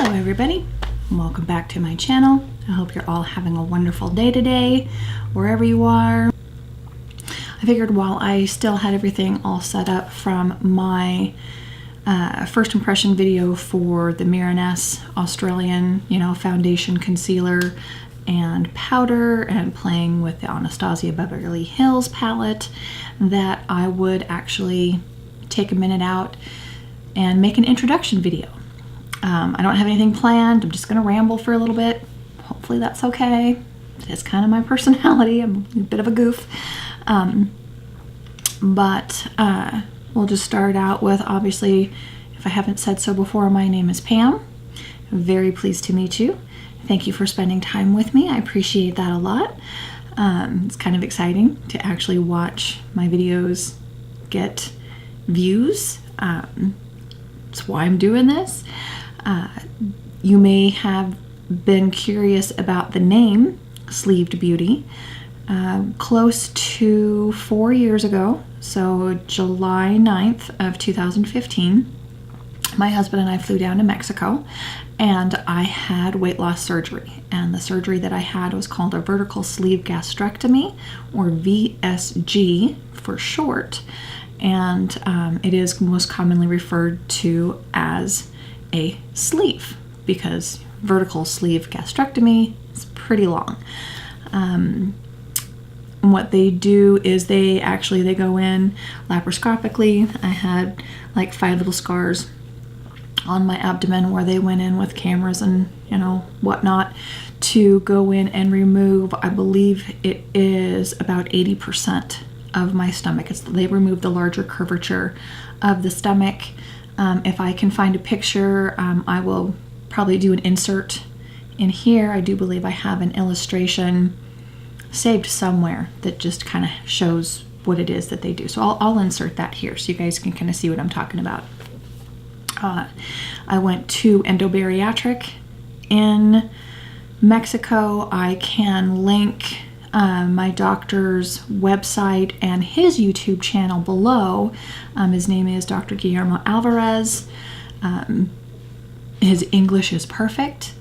Hello everybody, welcome back to my channel. I hope you're all having a wonderful day today, wherever you are. I figured while I still had everything all set up from my first impression video for the Mirenesse Australian, foundation, concealer, and powder, and playing with the Anastasia Beverly Hills palette, that I would actually take a minute out and make an introduction video. I don't have anything planned. I'm just going to ramble for a little bit. Hopefully that's okay. It's kind of my personality. I'm a bit of a goof. But we'll just start out with, obviously, if I haven't said so before, my name is Pam. I'm very pleased to meet you. Thank you for spending time with me. I appreciate that a lot. It's kind of exciting to actually watch my videos get views. That's why I'm doing this. You may have been curious about the name Sleeved Beauty. Close to 4 years ago, so July 9th of 2015, my husband and I flew down to Mexico, and I had weight loss surgery. And the surgery that I had was called a vertical sleeve gastrectomy, or VSG for short. And it is most commonly referred to as a sleeve, because vertical sleeve gastrectomy is pretty long. What they do is they go in laparoscopically. I had like 5 little scars on my abdomen where they went in with cameras and whatnot to go in and remove, I believe it is about 80% of my stomach. They remove the larger curvature of the stomach. If I can find a picture, I will probably do an insert in here. I do believe I have an illustration saved somewhere that just kind of shows what it is that they do. So I'll insert that here so you guys can kind of see what I'm talking about. I went to Bariatric in Mexico. I can link my doctor's website and his YouTube channel below. His name is Dr. Guillermo Alvarez. His English is perfect.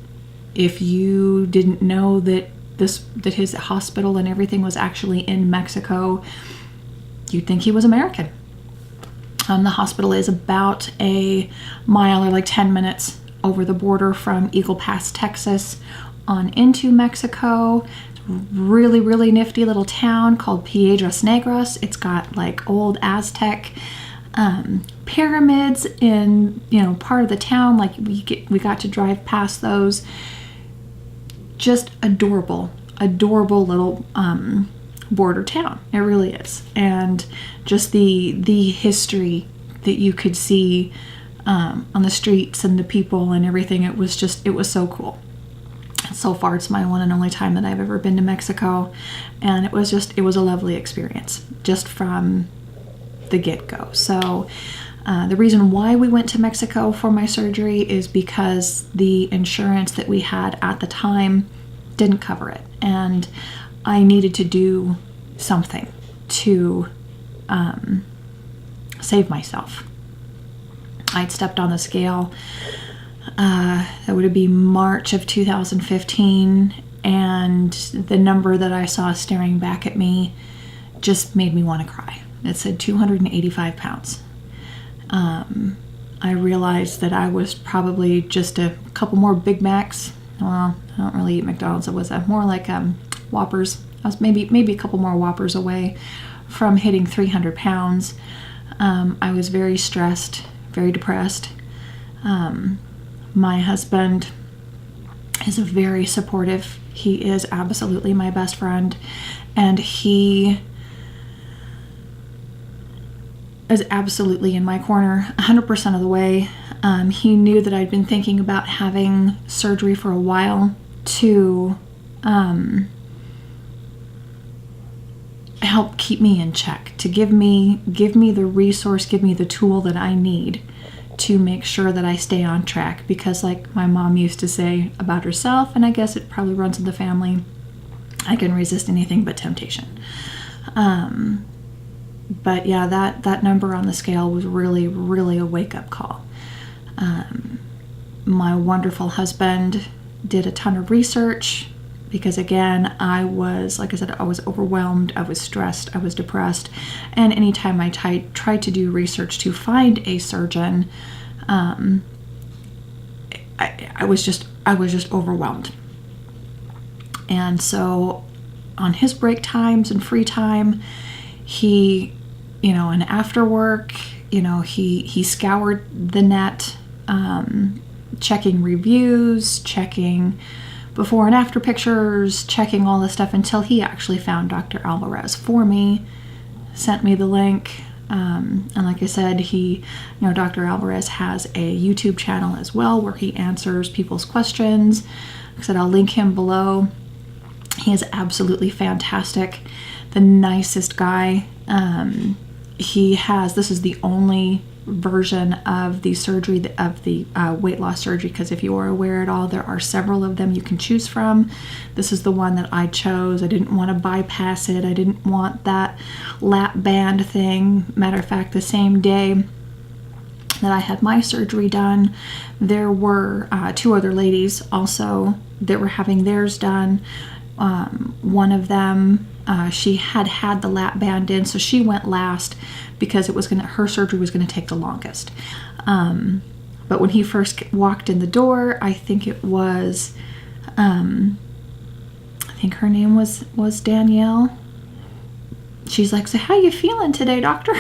If you didn't know that his hospital and everything was actually in Mexico, you'd think he was American. The hospital is about a mile or like 10 minutes over the border from Eagle Pass, Texas, on into Mexico. Really, really nifty little town called Piedras Negras. It's got like old Aztec pyramids in part of the town. Like we got to drive past those. Just adorable little border town. It really is. And just the history that you could see on the streets and the people and everything. It was so cool. So far, it's my one and only time that I've ever been to Mexico, and it was a lovely experience just from the get-go. So the reason why we went to Mexico for my surgery is because the insurance that we had at the time didn't cover it, and I needed to do something to save myself. I'd stepped on the scale. That would be March of 2015, and the number that I saw staring back at me just made me want to cry. It said 285 pounds. I realized that I was probably just a couple more Big Macs. Well, I don't really eat McDonald's. It was more like Whoppers. I was maybe a couple more Whoppers away from hitting 300 pounds. I was very stressed, very depressed. My husband is very supportive. He is absolutely my best friend, and he is absolutely in my corner 100% of the way. He knew that I'd been thinking about having surgery for a while to help keep me in check, to give me the resource, give me the tool that I need to make sure that I stay on track. Because like my mom used to say about herself, and I guess it probably runs in the family, I can resist anything but temptation. But yeah, that number on the scale was really, really a wake-up call. my wonderful husband did a ton of research because, again, I was, like I said, I was overwhelmed, I was stressed, I was depressed, and anytime I tried to do research to find a surgeon, I was just overwhelmed. And so on his break times and free time, he, and after work, he scoured the net, checking reviews, checking before and after pictures, checking all this stuff until he actually found Dr. Alvarez for me, sent me the link. And like I said, Dr. Alvarez has a YouTube channel as well where he answers people's questions. Like I said, I'll link him below. He is absolutely fantastic, the nicest guy. This is the only version of the surgery, of the weight loss surgery, because if you are aware at all, there are several of them you can choose from. This is the one that I chose. I didn't want to bypass it. I didn't want that lap band thing. Matter of fact, the same day that I had my surgery done, there were 2 other ladies also that were having theirs done. One of them, she had the lap band in, so she went last because her surgery was going to take the longest. But when he first walked in the door, I think it was, I think her name was Danielle. She's like, "So how you feeling today, doctor?"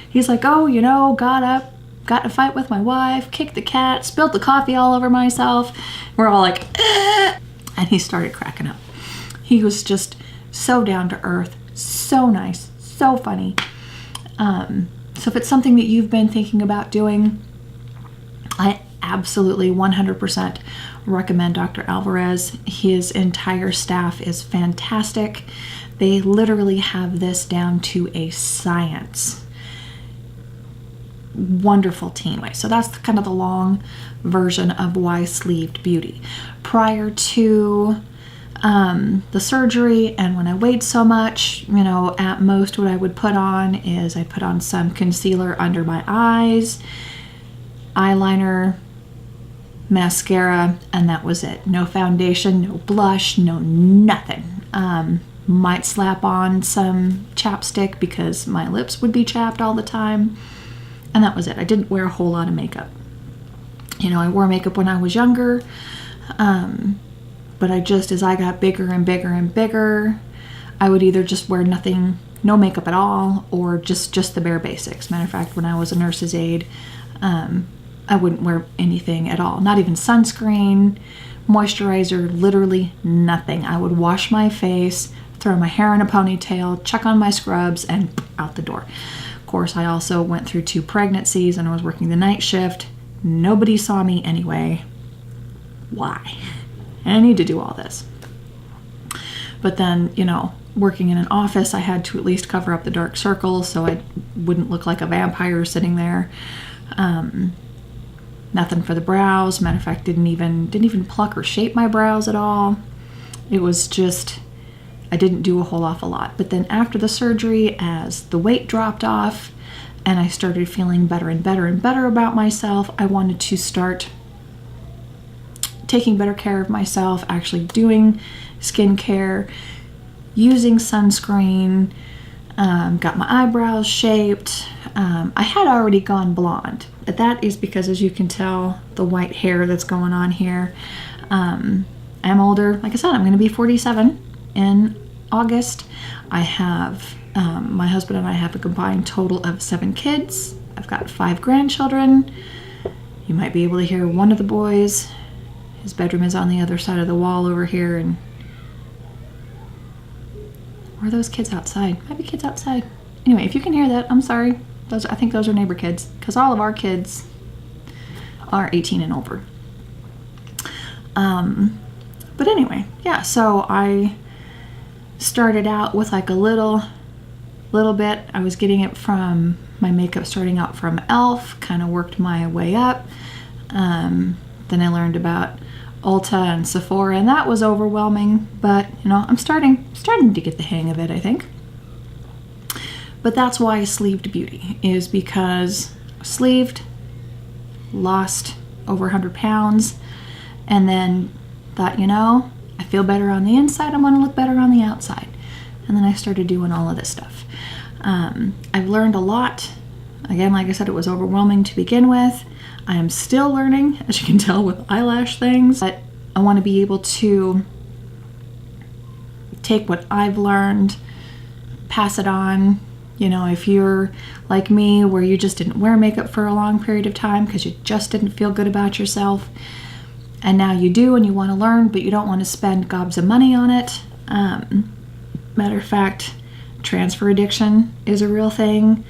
He's like, "Oh, got up, got in a fight with my wife, kicked the cat, spilled the coffee all over myself." We're all like, and he started cracking up. He was just so down to earth, so nice, so funny. So if it's something that you've been thinking about doing, I absolutely 100% recommend Dr. Alvarez. His entire staff is fantastic. They literally have this down to a science. Wonderful team. So that's kind of the long version of why Sleeved Beauty. Prior to the surgery, and when I weighed so much, at most what I would put on is I put on some concealer under my eyes, eyeliner, mascara, and that was it. No foundation, no blush, no nothing. Might slap on some chapstick because my lips would be chapped all the time, and that was it. I didn't wear a whole lot of makeup. I wore makeup when I was younger, but as I got bigger and bigger and bigger, I would either just wear nothing, no makeup at all, or just the bare basics. Matter of fact, when I was a nurse's aide, I wouldn't wear anything at all. Not even sunscreen, moisturizer, literally nothing. I would wash my face, throw my hair in a ponytail, check on my scrubs, and out the door. Of course, I also went through 2 pregnancies and I was working the night shift. Nobody saw me anyway. Why? I need to do all this. But then, working in an office, I had to at least cover up the dark circles so I wouldn't look like a vampire sitting there. Nothing for the brows. Matter of fact, didn't even pluck or shape my brows at all. It was just, I didn't do a whole awful lot. But then after the surgery, as the weight dropped off and I started feeling better and better and better about myself, I wanted to start taking better care of myself, actually doing skincare, using sunscreen, got my eyebrows shaped. I had already gone blonde, but that is because, as you can tell, the white hair that's going on here. I'm older. Like I said, I'm going to be 47 in August. I have, my husband and I have a combined total of 7 kids. I've got 5 grandchildren. You might be able to hear one of the boys. His bedroom is on the other side of the wall over here, and or are those kids outside? Might be kids outside. Anyway, if you can hear that, I'm sorry. I think those are neighbor kids, because all of our kids are 18 and over. But anyway, yeah, so I started out with like a little bit. I was getting it from my makeup starting out from e.l.f., kind of worked my way up. Then I learned about Ulta and Sephora, and that was overwhelming, but I'm starting to get the hang of it, I think. But that's why Sleeved Beauty is, because sleeved, lost over 100 pounds, and then thought, you know, I feel better on the inside, I want to look better on the outside. And then I started doing all of this stuff. I've learned a lot. Again, like I said, it was overwhelming to begin with. I am still learning, as you can tell, with eyelash things, but I want to be able to take what I've learned, pass it on. You know, if you're like me, where you just didn't wear makeup for a long period of time because you just didn't feel good about yourself, and now you do and you want to learn, but you don't want to spend gobs of money on it. Matter of fact, transfer addiction is a real thing.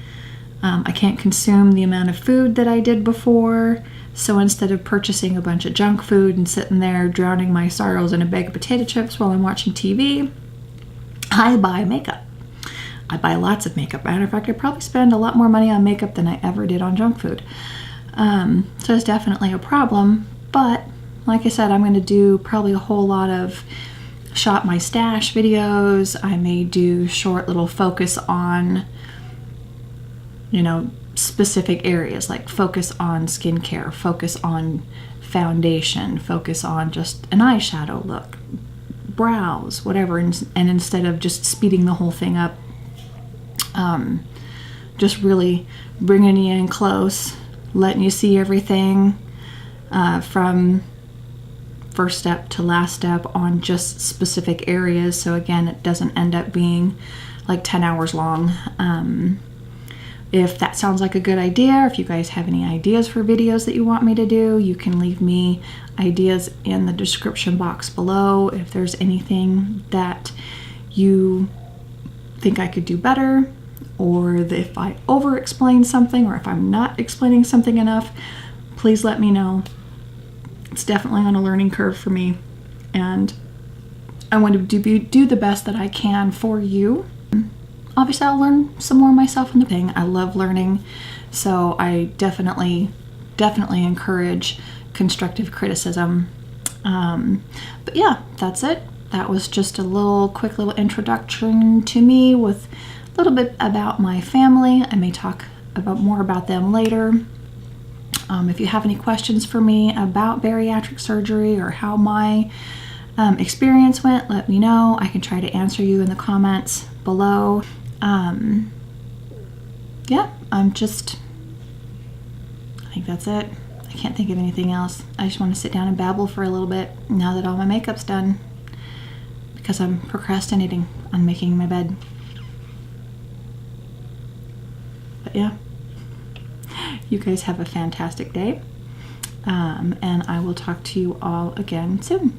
I can't consume the amount of food that I did before, so instead of purchasing a bunch of junk food and sitting there drowning my sorrows in a bag of potato chips while I'm watching TV, I buy makeup. I buy lots of makeup. Matter of fact, I probably spend a lot more money on makeup than I ever did on junk food. So it's definitely a problem, but like I said, I'm going to do probably a whole lot of shop my stash videos. I may do short little focus on, you know, specific areas, like focus on skincare, focus on foundation, focus on just an eyeshadow look, brows, whatever, and instead of just speeding the whole thing up, just really bringing you in close, letting you see everything from first step to last step on just specific areas. So again, it doesn't end up being like 10 hours long. If that sounds like a good idea, if you guys have any ideas for videos that you want me to do, you can leave me ideas in the description box below. If there's anything that you think I could do better, or if I over explain something, or if I'm not explaining something enough, please let me know. It's definitely on a learning curve for me, and I want to do the best that I can for you. Obviously, I'll learn some more myself in the thing. I love learning, so I definitely encourage constructive criticism. But yeah, that's it. That was just a quick little introduction to me with a little bit about my family. I may talk more about them later. If you have any questions for me about bariatric surgery or how my experience went, let me know. I can try to answer you in the comments below. Yeah, I think that's it. I can't think of anything else. I just want to sit down and babble for a little bit now that all my makeup's done, because I'm procrastinating on making my bed. But yeah, you guys have a fantastic day, and I will talk to you all again soon.